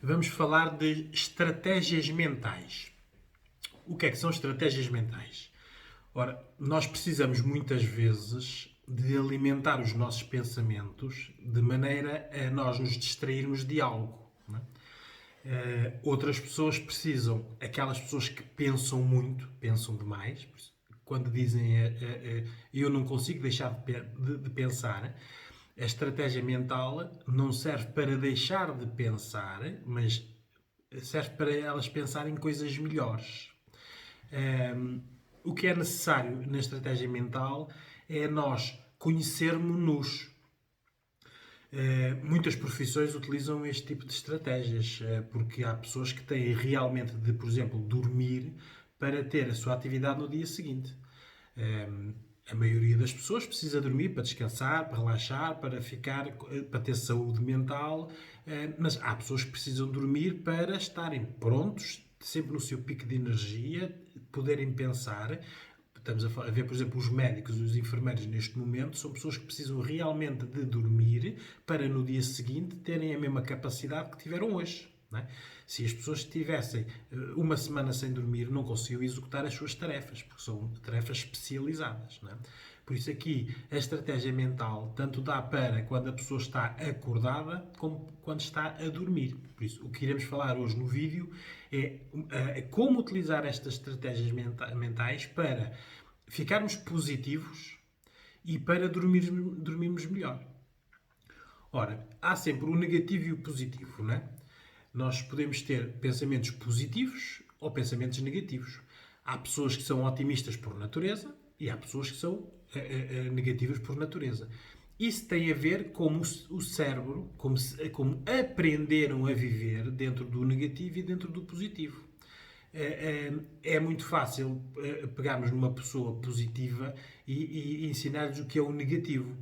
Vamos falar de estratégias mentais. O que é que são estratégias mentais? Ora, nós precisamos muitas vezes de alimentar os nossos pensamentos de maneira a nós nos distrairmos de algo. Não é? Outras pessoas precisam, aquelas pessoas que pensam muito, pensam demais, quando dizem eu não consigo deixar de pensar, a estratégia mental não serve para deixar de pensar, mas serve para elas pensarem coisas melhores. O que é necessário na estratégia mental é nós conhecermos-nos. Muitas profissões utilizam este tipo de estratégias, porque há pessoas que têm realmente de, por exemplo, dormir para ter a sua atividade no dia seguinte. A maioria das pessoas precisa dormir para descansar, para relaxar, para ter saúde mental, mas há pessoas que precisam dormir para estarem prontos, sempre no seu pico de energia, poderem pensar. Estamos a ver, por exemplo, os médicos e os enfermeiros neste momento são pessoas que precisam realmente de dormir para no dia seguinte terem a mesma capacidade que tiveram hoje. Não é? Se as pessoas tivessem uma semana sem dormir, não conseguiam executar as suas tarefas, porque são tarefas especializadas. Não é? Por isso aqui a estratégia mental tanto dá para quando a pessoa está acordada como quando está a dormir. Por isso o que iremos falar hoje no vídeo é como utilizar estas estratégias mentais para ficarmos positivos e para dormirmos melhor. Ora, há sempre o negativo e o positivo, não é? Nós podemos ter pensamentos positivos ou pensamentos negativos. Há pessoas que são otimistas por natureza e há pessoas que são negativas por natureza. Isso tem a ver com o cérebro, como aprenderam a viver dentro do negativo e dentro do positivo. É muito fácil pegarmos numa pessoa positiva e ensinar-lhes o que é o negativo.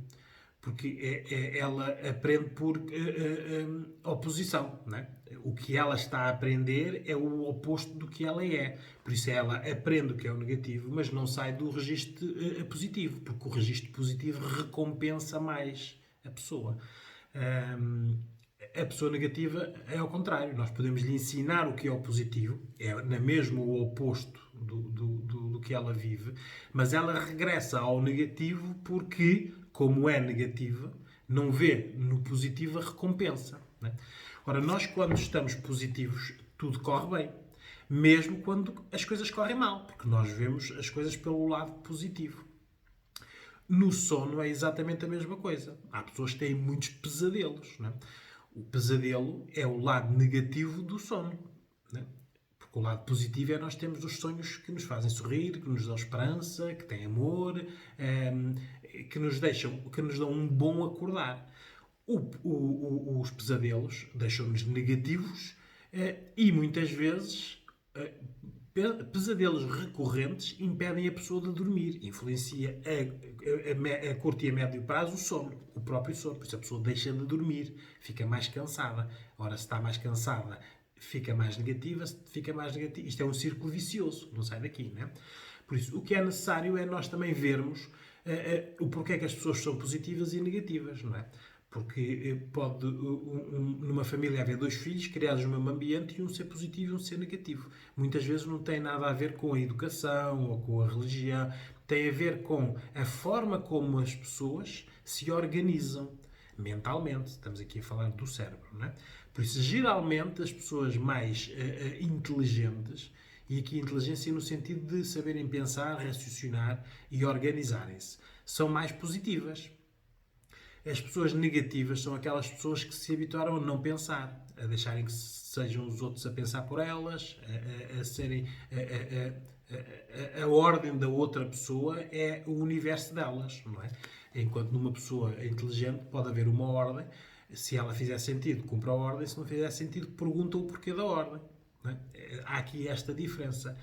Porque ela aprende por oposição. Não é? O que ela está a aprender é o oposto do que ela é. Por isso ela aprende o que é o negativo, mas não sai do registro positivo, porque o registro positivo recompensa mais a pessoa. A pessoa negativa é ao contrário. Nós podemos lhe ensinar o que é o positivo, é na mesmo o oposto do que ela vive, mas ela regressa ao negativo porque, como é negativa, não vê no positivo a recompensa. Né? Ora, nós quando estamos positivos, tudo corre bem. Mesmo quando as coisas correm mal, porque nós vemos as coisas pelo lado positivo. No sono é exatamente a mesma coisa. Há pessoas que têm muitos pesadelos. Não é? O pesadelo é o lado negativo do sono. Não é? Porque o lado positivo é nós temos os sonhos que nos fazem sorrir, que nos dão esperança, que têm amor, que nos dão um bom acordar. Os pesadelos deixam-nos negativos e muitas vezes pesadelos recorrentes impedem a pessoa de dormir. Influencia a curto e a médio prazo o sono, o próprio sono. Por isso a pessoa deixa de dormir, fica mais cansada. Ora, se está mais cansada, fica mais negativa. Se fica mais negativa, isto é um círculo vicioso, não sai daqui, não é? Por isso, o que é necessário é nós também vermos o porquê é que as pessoas são positivas e negativas, não é? Porque pode, numa família, haver dois filhos criados no mesmo ambiente e um ser positivo e um ser negativo. Muitas vezes não tem nada a ver com a educação ou com a religião. Tem a ver com a forma como as pessoas se organizam mentalmente. Estamos aqui a falar do cérebro, não é? Por isso, geralmente, as pessoas mais inteligentes, e aqui inteligência no sentido de saberem pensar, raciocinar e organizarem-se, são mais positivas. As pessoas negativas são aquelas pessoas que se habituaram a não pensar, a deixarem que sejam os outros a pensar por elas, a serem a ordem da outra pessoa é o universo delas, não é? Enquanto numa pessoa inteligente pode haver uma ordem, se ela fizer sentido, cumpre a ordem, se não fizer sentido, pergunta o porquê da ordem. Não é? Há aqui esta diferença.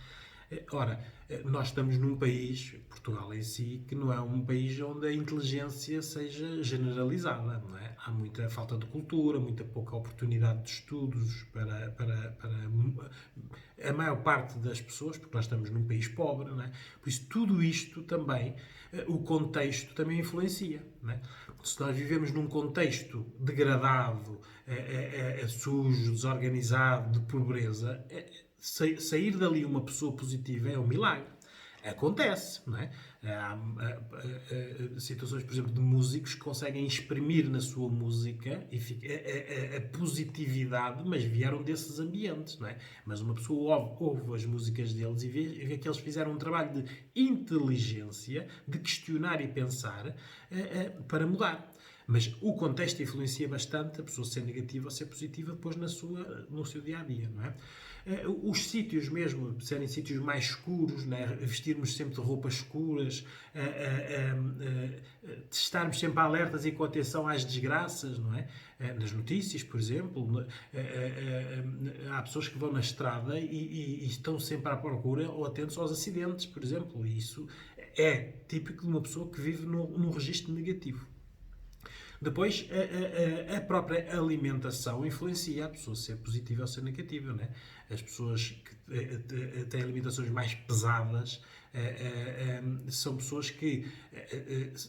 Ora, nós estamos num país, Portugal em si, que não é um país onde a inteligência seja generalizada, não é? Há muita falta de cultura, muita pouca oportunidade de estudos para a maior parte das pessoas, porque nós estamos num país pobre, não é? Por isso, tudo isto também, o contexto também influencia, não é? Se nós vivemos num contexto degradado, sujo, desorganizado, de pobreza, sair dali uma pessoa positiva é um milagre. Acontece, não é? Há situações, por exemplo, de músicos que conseguem exprimir na sua música a positividade, mas vieram desses ambientes, não é? Mas uma pessoa ouve as músicas deles e vê que eles fizeram um trabalho de inteligência, de questionar e pensar para mudar. Mas o contexto influencia bastante a pessoa ser negativa ou ser positiva depois no seu dia-a-dia, não é? Os sítios mesmo, serem sítios mais escuros, né? Vestirmos sempre de roupas escuras, estarmos sempre alertas e com atenção às desgraças, não é? Nas notícias, por exemplo, há pessoas que vão na estrada e estão sempre à procura ou atentos aos acidentes, por exemplo, e isso é típico de uma pessoa que vive num registro negativo. Depois, a própria alimentação influencia a pessoa ser positiva ou ser negativa, né? As pessoas que têm alimentações mais pesadas são pessoas que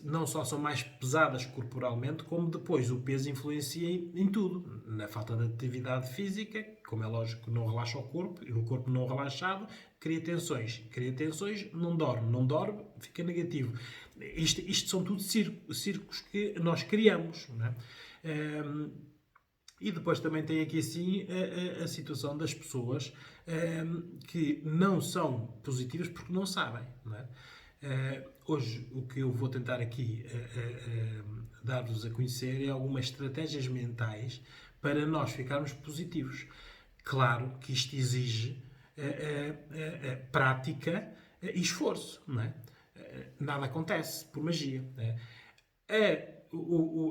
não só são mais pesadas corporalmente, como depois o peso influencia em tudo. Na falta de atividade física, como é lógico, não relaxa o corpo, e o corpo não relaxado cria tensões. Cria tensões, não dorme. Não dorme, fica negativo. Isto são tudo círculos que nós criamos, não é? E depois também tem aqui assim a situação das pessoas que não são positivas porque não sabem, não é? Hoje o que eu vou tentar aqui dar-vos a conhecer é algumas estratégias mentais para nós ficarmos positivos. Claro que isto exige prática e esforço, não é? Nada acontece por magia.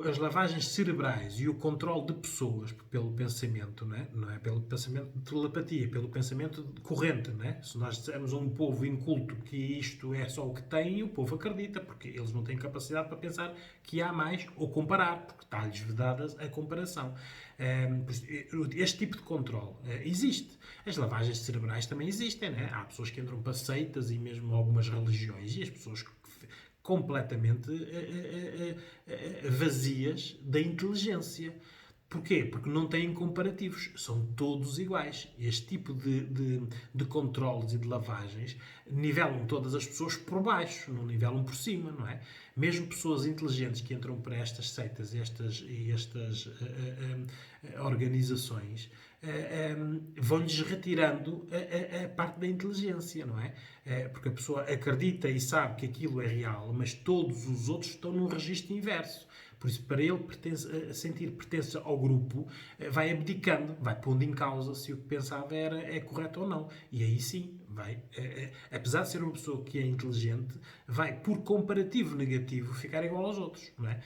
As lavagens cerebrais e o controle de pessoas pelo pensamento, não é pelo pensamento de telepatia, pelo pensamento corrente. Não é? Se nós dissermos a um povo inculto que isto é só o que tem, o povo acredita, porque eles não têm capacidade para pensar que há mais ou comparar, porque está-lhes vedada a comparação. Este tipo de controle existe. As lavagens cerebrais também existem. Não é? Há pessoas que entram para seitas e mesmo algumas religiões, e as pessoas completamente vazias da inteligência. Porquê? Porque não têm comparativos. São todos iguais. Este tipo de controles e de lavagens nivelam todas as pessoas por baixo, não nivelam por cima, não é? Mesmo pessoas inteligentes que entram para estas seitas e estas organizações vão-lhes retirando a parte da inteligência, não é? Porque a pessoa acredita e sabe que aquilo é real, mas todos os outros estão num registro inverso. Por isso, para ele sentir pertença ao grupo, vai abdicando, vai pondo em causa se o que pensava é correto ou não. E aí sim, vai, apesar de ser uma pessoa que é inteligente, vai, por comparativo negativo, ficar igual aos outros, não é?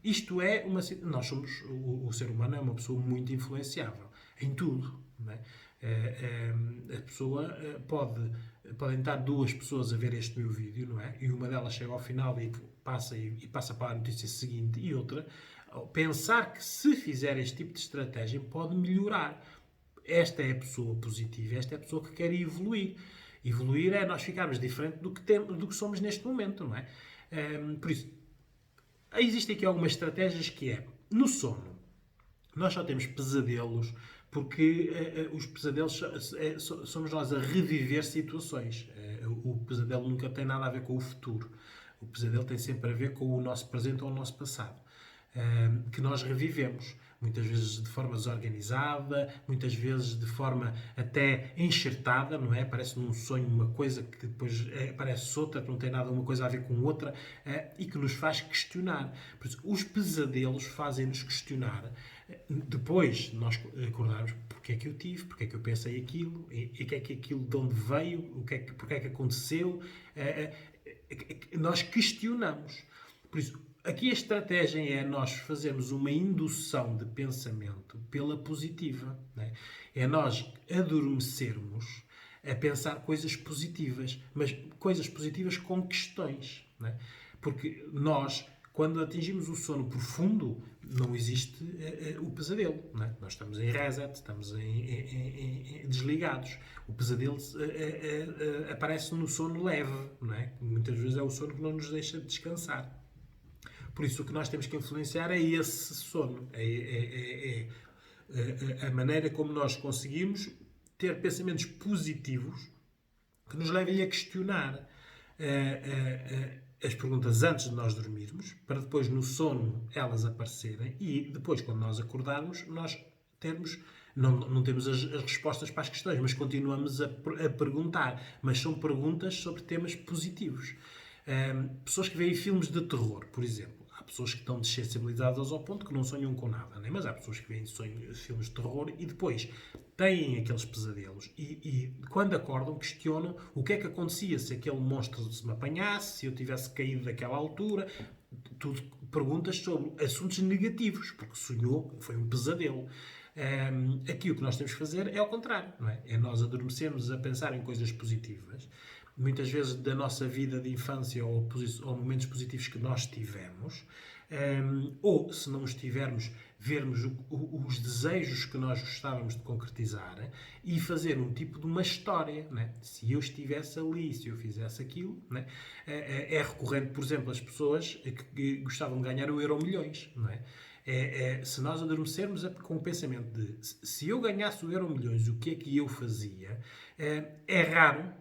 Isto é uma... Nós somos... O ser humano é uma pessoa muito influenciável em tudo, não é? A pessoa podem estar duas pessoas a ver este meu vídeo, não é? E uma delas chega ao final e passa para a notícia seguinte, e outra pensar que se fizer este tipo de estratégia pode melhorar. Esta é a pessoa positiva, esta é a pessoa que quer evoluir. Evoluir é nós ficarmos diferente do que somos neste momento, não é? Por isso, existem aqui algumas estratégias que é, no sono, nós só temos pesadelos porque os pesadelos somos nós a reviver situações. O pesadelo nunca tem nada a ver com o futuro. O pesadelo tem sempre a ver com o nosso presente ou o nosso passado, que nós revivemos. Muitas vezes de forma desorganizada, muitas vezes de forma até enxertada, não é? Parece num sonho uma coisa que depois parece outra, que não tem nada uma coisa a ver com outra, e que nos faz questionar. Por isso, os pesadelos fazem-nos questionar. Depois nós acordarmos porque é que eu tive, porque é que eu pensei aquilo, e que é que aquilo de onde veio, porque é que aconteceu. Nós questionamos. Por isso, aqui a estratégia é nós fazermos uma indução de pensamento pela positiva. Né? É nós adormecermos a pensar coisas positivas, mas coisas positivas com questões, não é? Porque nós, quando atingimos o sono profundo, não existe o pesadelo, não é? Nós estamos em reset, estamos desligados. O pesadelo aparece no sono leve, não é? Muitas vezes é o sono que não nos deixa descansar. Por isso, o que nós temos que influenciar é esse sono, a maneira como nós conseguimos ter pensamentos positivos que nos levem a questionar as perguntas antes de nós dormirmos, para depois no sono elas aparecerem e depois, quando nós acordarmos, nós termos. Não temos as respostas para as questões, mas continuamos a perguntar. Mas são perguntas sobre temas positivos. Pessoas que veem filmes de terror, por exemplo. Há pessoas que estão desensibilizadas ao ponto que não sonham com nada, né? Mas há pessoas que veem filmes de terror e depois têm aqueles pesadelos e quando acordam questionam o que é que acontecia se aquele monstro se me apanhasse, se eu tivesse caído daquela altura. Tudo perguntas sobre assuntos negativos, porque sonhou, foi um pesadelo. Aqui o que nós temos que fazer é ao contrário, não é? É nós adormecermos a pensar em coisas positivas, muitas vezes da nossa vida de infância ou momentos positivos que nós tivemos, ou se não os tivermos, vermos os desejos que nós gostávamos de concretizar e fazer um tipo de uma história, né? Se eu estivesse ali, se eu fizesse aquilo, né? É recorrente, por exemplo, as pessoas que gostavam de ganhar o Euromilhões, não é? Se nós adormecermos com o pensamento de se eu ganhasse o Euromilhões, o que é que eu fazia? É raro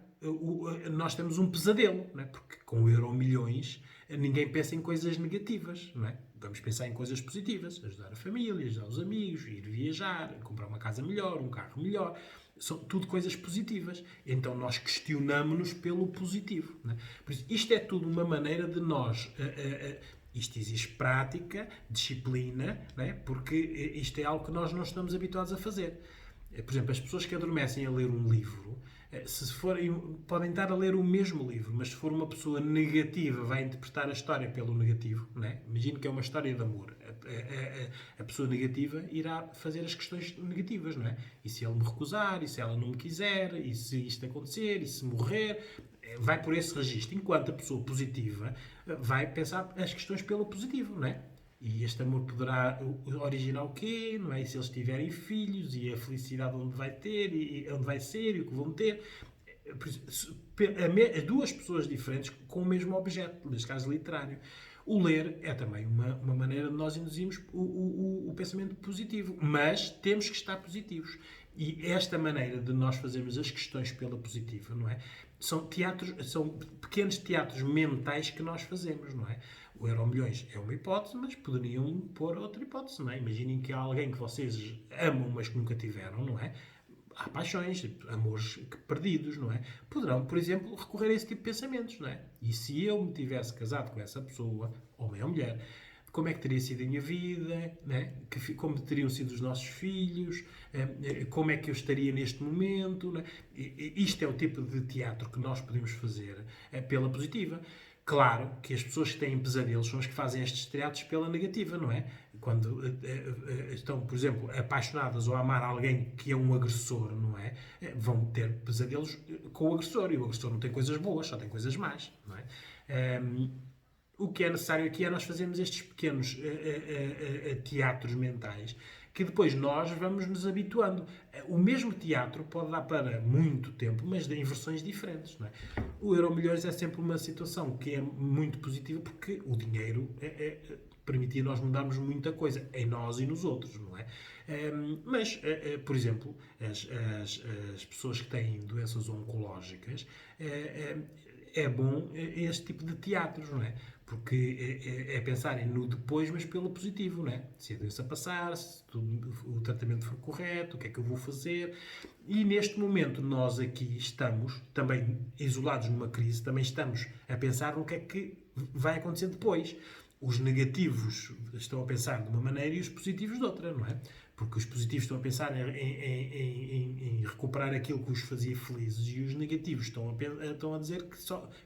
nós temos um pesadelo, não é? Porque com o Euromilhões ninguém pensa em coisas negativas, não é? Vamos pensar em coisas positivas, ajudar a família, ajudar os amigos, ir viajar, comprar uma casa melhor, um carro melhor. São tudo coisas positivas. Então nós questionamos-nos pelo positivo. Não é? Por isso, isto é tudo uma maneira de nós... isto exige prática, disciplina, não é? Porque isto é algo que nós não estamos habituados a fazer. Por exemplo, as pessoas que adormecem a ler um livro, se forem, podem estar a ler o mesmo livro, mas se for uma pessoa negativa, vai interpretar a história pelo negativo. Não é? Imagino que é uma história de amor. A pessoa negativa irá fazer as questões negativas, não é? E se ele me recusar, e se ela não me quiser, e se isto acontecer, e se morrer, vai por esse registro. Enquanto a pessoa positiva vai pensar as questões pelo positivo, não é? E este amor poderá originar o quê? Não é? E se eles tiverem filhos e a felicidade onde vai ter, e onde vai ser e o que vão ter. Duas pessoas diferentes com o mesmo objeto, neste caso literário. O ler é também uma maneira de nós induzirmos o pensamento positivo, mas temos que estar positivos. E esta maneira de nós fazermos as questões pela positiva, não é? São pequenos teatros mentais que nós fazemos, não é? O Euromilhões é uma hipótese, mas poderiam pôr outra hipótese, não é? Imaginem que há alguém que vocês amam, mas que nunca tiveram, não é? Há paixões, amores perdidos, não é? Poderão, por exemplo, recorrer a esse tipo de pensamentos, não é? E se eu me tivesse casado com essa pessoa, homem ou mulher, como é que teria sido a minha vida, né? Como teriam sido os nossos filhos, como é que eu estaria neste momento. Né? Isto é o tipo de teatro que nós podemos fazer pela positiva. Claro que as pessoas que têm pesadelos são as que fazem estes teatros pela negativa, não é? Quando estão, por exemplo, apaixonadas ou a amar alguém que é um agressor, não é? Vão ter pesadelos com o agressor, e o agressor não tem coisas boas, só tem coisas más, não é? O que é necessário aqui é nós fazermos estes pequenos teatros mentais que depois nós vamos nos habituando. O mesmo teatro pode dar para muito tempo, mas em versões diferentes. Não é? O Euromilhões é sempre uma situação que é muito positiva porque o dinheiro permitia nós mudarmos muita coisa em nós e nos outros, não é? Mas, por exemplo, as pessoas que têm doenças oncológicas, é bom este tipo de teatros, não é? Porque é pensarem no depois, mas pelo positivo, não é? Se a doença passar, se o tratamento for correto, o que é que eu vou fazer? E neste momento nós aqui estamos, também isolados numa crise, também estamos a pensar no que é que vai acontecer depois. Os negativos estão a pensar de uma maneira e os positivos de outra, não é? Porque os positivos estão a pensar em recuperar aquilo que os fazia felizes e os negativos estão a dizer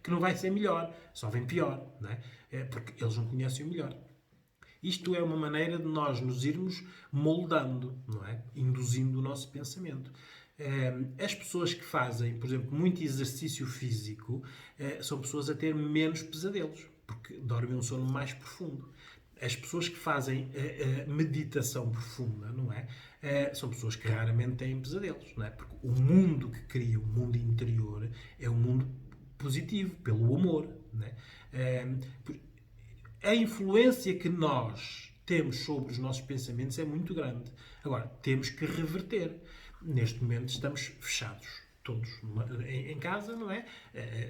que não vai ser melhor, só vem pior, não é? Porque eles não conhecem o melhor. Isto é uma maneira de nós nos irmos moldando, não é? Induzindo o nosso pensamento. As pessoas que fazem, por exemplo, muito exercício físico, são pessoas a ter menos pesadelos, porque dormem um sono mais profundo. As pessoas que fazem meditação profunda, não é? São pessoas que raramente têm pesadelos, não é? Porque o mundo que cria, o mundo interior, é um mundo positivo, pelo amor, não é? A influência que nós temos sobre os nossos pensamentos é muito grande. Agora, temos que reverter. Neste momento estamos fechados, todos em casa, não é?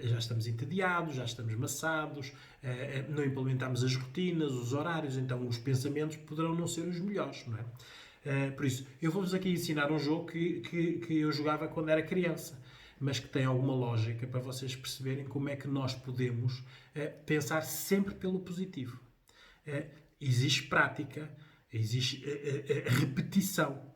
Já estamos entediados, já estamos maçados, não implementamos as rotinas, os horários, então os pensamentos poderão não ser os melhores, não é? Por isso, eu vou-vos aqui ensinar um jogo que eu jogava quando era criança, mas que tem alguma lógica para vocês perceberem como é que nós podemos pensar sempre pelo positivo. Existe prática, existe repetição.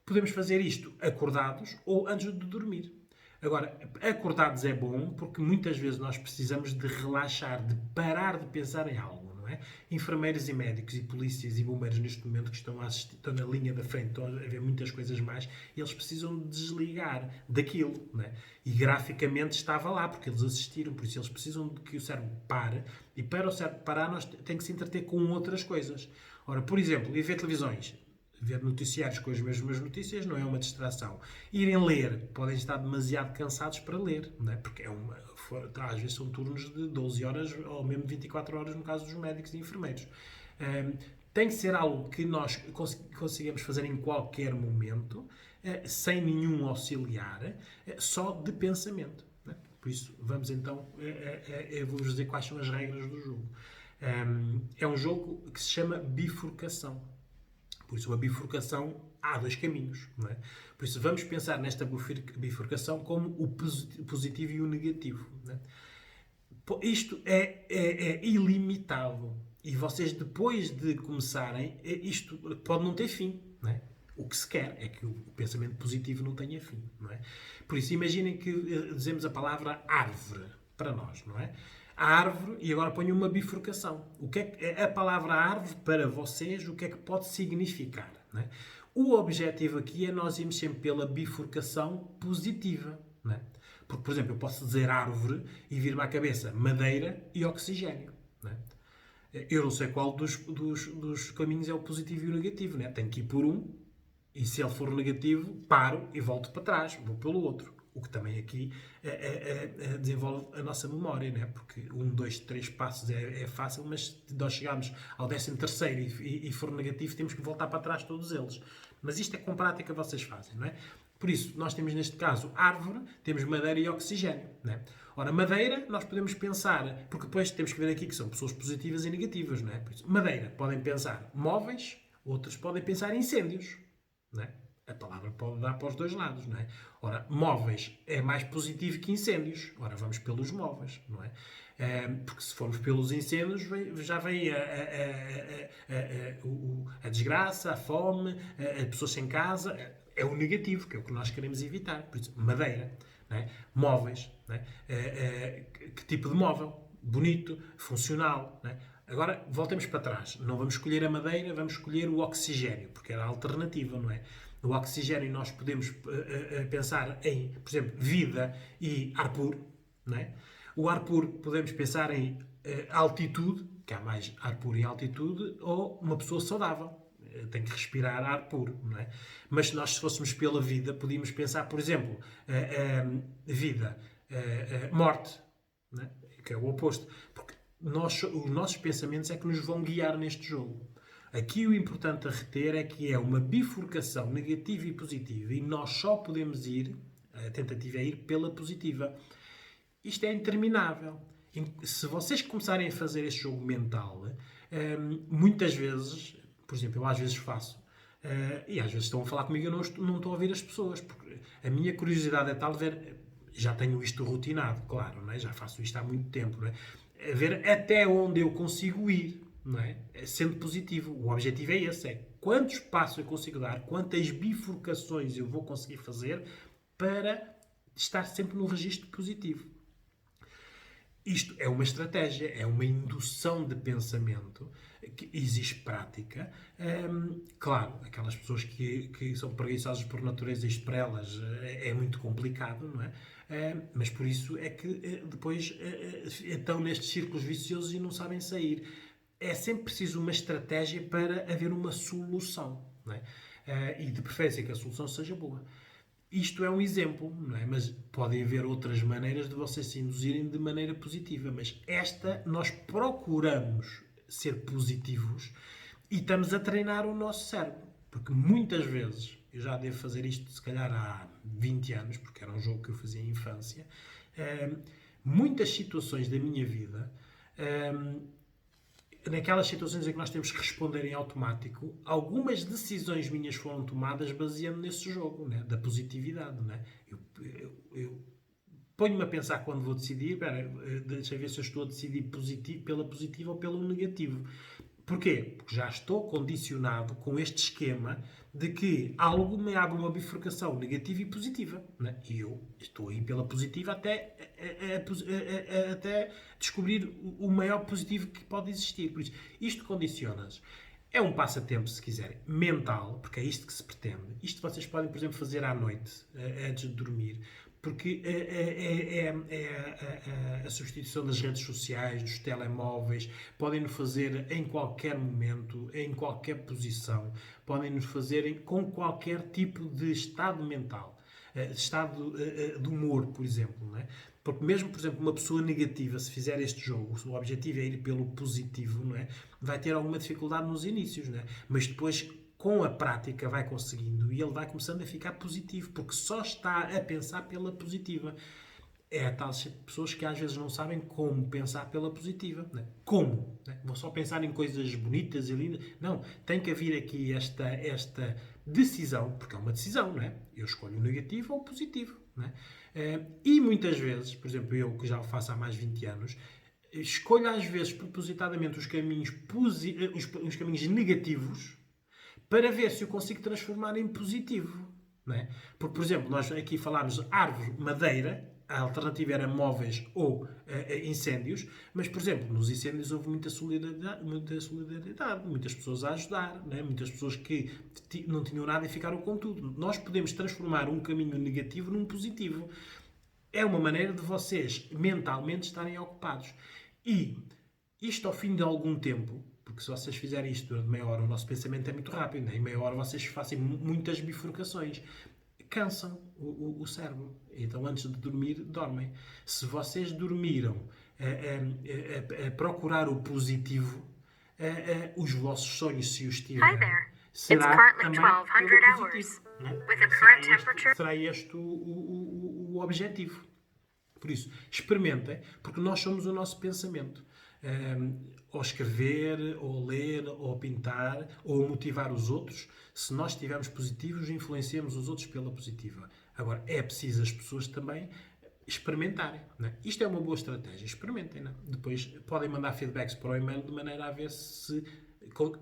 Podemos fazer isto acordados ou antes de dormir. Agora, acordados é bom porque muitas vezes nós precisamos de relaxar, de parar de pensar em algo, não é? Enfermeiros e médicos e polícias e bombeiros neste momento que estão estão na linha da frente, estão a ver muitas coisas mais, eles precisam de desligar daquilo, não é? E graficamente estava lá, porque eles assistiram, por isso eles precisam de que o cérebro pare, e para o cérebro parar nós tem que se entreter com outras coisas. Ora, por exemplo, ir ver televisões, ver noticiários com as mesmas notícias não é uma distração. Irem ler, podem estar demasiado cansados para ler, não é? Porque às vezes são turnos de 12 horas ou mesmo 24 horas no caso dos médicos e enfermeiros. Tem que ser algo que nós consigamos fazer em qualquer momento, sem nenhum auxiliar, só de pensamento. Não é? Por isso, vamos então, eu vou-vos dizer quais são as regras do jogo. É um jogo que se chama bifurcação. Por isso, a bifurcação, há dois caminhos, não é? Por isso, vamos pensar nesta bifurcação como o positivo e o negativo. Não é? Isto é ilimitado. E vocês, depois de começarem, isto pode não ter fim, não é? O que se quer é que o pensamento positivo não tenha fim, não é? Por isso, imaginem que dizemos a palavra árvore para nós, não é? A árvore, e agora ponho uma bifurcação. O que é a palavra árvore para vocês, o que é que pode significar? Não é? O objetivo aqui é nós irmos sempre pela bifurcação positiva. Não é? Porque, por exemplo, eu posso dizer árvore e vir-me à cabeça madeira e oxigênio. Não é? Eu não sei qual dos caminhos é o positivo e o negativo. Não é? Tenho que ir por um, e se ele for negativo, paro e volto para trás, vou pelo outro. O que também aqui desenvolve a nossa memória, né? Porque 1, 2, 3 passos é fácil, mas se nós chegarmos ao 13º e for negativo, temos que voltar para trás todos eles. Mas isto é com prática vocês fazem, não é? Por isso, nós temos neste caso árvore, temos madeira e oxigênio. Não é? Ora, madeira, nós podemos pensar, porque depois temos que ver aqui que são pessoas positivas e negativas, não é? Por isso, madeira, podem pensar móveis, outros podem pensar incêndios, não é? A palavra pode dar para os dois lados, não é? Ora, móveis é mais positivo que incêndios. Ora, vamos pelos móveis, não é? Porque se formos pelos incêndios, já vem a desgraça, a fome, as pessoas sem casa. É o negativo, que é o que nós queremos evitar. Por isso, madeira, não é? Móveis, não é? Que tipo de móvel? Bonito, funcional, não é? Agora, voltemos para trás. Não vamos escolher a madeira, vamos escolher o oxigênio, porque era a alternativa, não é? No oxigênio nós podemos pensar em, por exemplo, vida e ar puro, não é? O ar puro podemos pensar em altitude, que há mais ar puro em altitude, ou uma pessoa saudável. Tem que respirar ar puro, não é? Mas se nós fôssemos pela vida, podíamos pensar, por exemplo, vida, morte, não é? Que é o oposto. Porque os nossos pensamentos é que nos vão guiar neste jogo. Aqui o importante a reter é que é uma bifurcação negativa e positiva e nós só podemos ir, a tentativa é ir pela positiva. Isto é interminável. Se vocês começarem a fazer este jogo mental, muitas vezes, por exemplo, eu às vezes faço, e às vezes estão a falar comigo e eu não estou a ouvir as pessoas, porque a minha curiosidade é tal de ver, já tenho isto rotinado, claro, não é? Já faço isto há muito tempo, não é? Ver até onde eu consigo ir. Não é? Sendo positivo. O objetivo é esse, é quantos passos eu consigo dar, quantas bifurcações eu vou conseguir fazer para estar sempre no registro positivo. Isto é uma estratégia, é uma indução de pensamento que exige prática. Claro, aquelas pessoas que são preguiçosas por natureza, isto para elas é muito complicado, não é? Mas por isso é que depois estão nestes círculos viciosos e não sabem sair. É sempre preciso uma estratégia para haver uma solução, não é? E de preferência que a solução seja boa. Isto é um exemplo, não é? Mas podem haver outras maneiras de vocês se induzirem de maneira positiva. Mas esta, nós procuramos ser positivos e estamos a treinar o nosso cérebro. Porque muitas vezes, eu já devo fazer isto se calhar há 20 anos, porque era um jogo que eu fazia em infância, muitas situações da minha vida, naquelas situações em que nós temos que responder em automático, algumas decisões minhas foram tomadas baseando nesse jogo, né? Da positividade. Né? Eu ponho-me a pensar quando vou decidir, deixa eu ver se eu estou a decidir pela positiva ou pelo negativo. Porquê? Porque já estou condicionado com este esquema de que algo me abre uma bifurcação negativa e positiva. Né? E eu estou aí pela positiva até descobrir o maior positivo que pode existir. Por isso, isto condiciona-nos. É um passatempo, se quiserem, mental, porque é isto que se pretende. Isto vocês podem, por exemplo, fazer à noite, antes de dormir, porque a substituição das redes sociais, dos telemóveis, podem-no fazer em qualquer momento, em qualquer posição, podem-no fazer com qualquer tipo de estado mental, estado de humor, por exemplo, não é? Porque mesmo, por exemplo, uma pessoa negativa, se fizer este jogo, se o objetivo é ir pelo positivo, não é? Vai ter alguma dificuldade nos inícios, não é? Mas depois, com a prática, vai conseguindo e ele vai começando a ficar positivo, porque só está a pensar pela positiva. É a tal pessoas que às vezes não sabem como pensar pela positiva. Não é? Como? Não é? Vou só pensar em coisas bonitas e lindas. Não, tem que haver aqui esta decisão, porque é uma decisão, não é? Eu escolho o negativo ou o positivo. Não é? E muitas vezes, por exemplo, eu que já o faço há mais de 20 anos, escolho às vezes propositadamente os caminhos negativos para ver se o consigo transformar em positivo. Não é? Porque, por exemplo, nós aqui falámos de árvore, madeira, a alternativa era móveis ou incêndios, mas, por exemplo, nos incêndios houve muita solidariedade, muitas pessoas a ajudar, não é? Muitas pessoas que não tinham nada e ficaram com tudo. Nós podemos transformar um caminho negativo num positivo. É uma maneira de vocês mentalmente estarem ocupados. E isto ao fim de algum tempo, porque se vocês fizerem isto durante meia hora, o nosso pensamento é muito rápido, né? Em meia hora vocês fazem muitas bifurcações. Cansam o cérebro. Então, antes de dormir, dormem. Se vocês dormiram a procurar o positivo, os vossos sonhos, se os tiverem, será também pelo positivo. Né? Será este o objetivo. Por isso, experimentem, porque nós somos o nosso pensamento. Ou escrever, ou ler, ou pintar, ou motivar os outros. Se nós estivermos positivos, influenciamos os outros pela positiva. Agora, é preciso as pessoas também experimentarem. Não é? Isto é uma boa estratégia. Experimentem. Não é? Depois podem mandar feedbacks para o e-mail de maneira a ver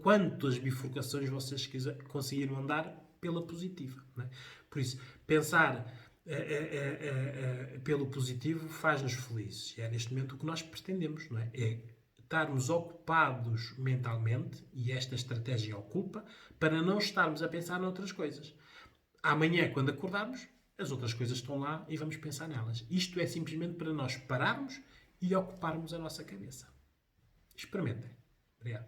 quantas bifurcações vocês conseguiram andar pela positiva. Não é? Por isso, pensar pelo positivo faz-nos felizes. E é neste momento o que nós pretendemos. Não é? É estarmos ocupados mentalmente, e esta estratégia ocupa, para não estarmos a pensar noutras coisas. Amanhã, quando acordarmos, as outras coisas estão lá e vamos pensar nelas. Isto é simplesmente para nós pararmos e ocuparmos a nossa cabeça. Experimentem. Obrigado.